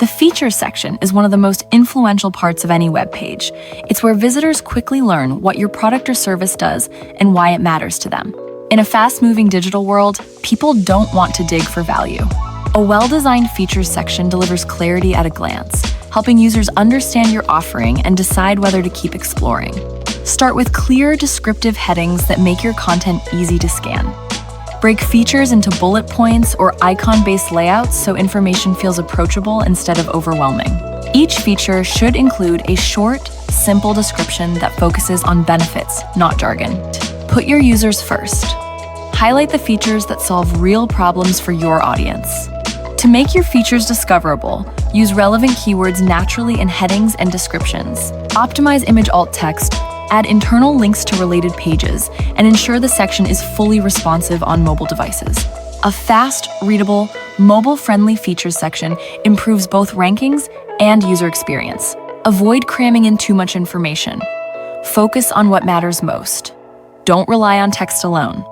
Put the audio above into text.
The features section is one of the most influential parts of any web page. It's where visitors quickly learn what your product or service does and why it matters to them. In a fast-moving digital world, people don't want to dig for value. A well-designed features section delivers clarity at a glance, helping users understand your offering and decide whether to keep exploring. Start with clear, descriptive headings that make your content easy to scan. Break features into bullet points or icon-based layouts so information feels approachable instead of overwhelming. Each feature should include a short, simple description that focuses on benefits, not jargon. Put your users first. Highlight the features that solve real problems for your audience. To make your features discoverable, use relevant keywords naturally in headings and descriptions. Optimize image alt text, add internal links to related pages, and ensure the section is fully responsive on mobile devices. A fast, readable, mobile-friendly features section improves both rankings and user experience. Avoid cramming in too much information. Focus on what matters most. Don't rely on text alone.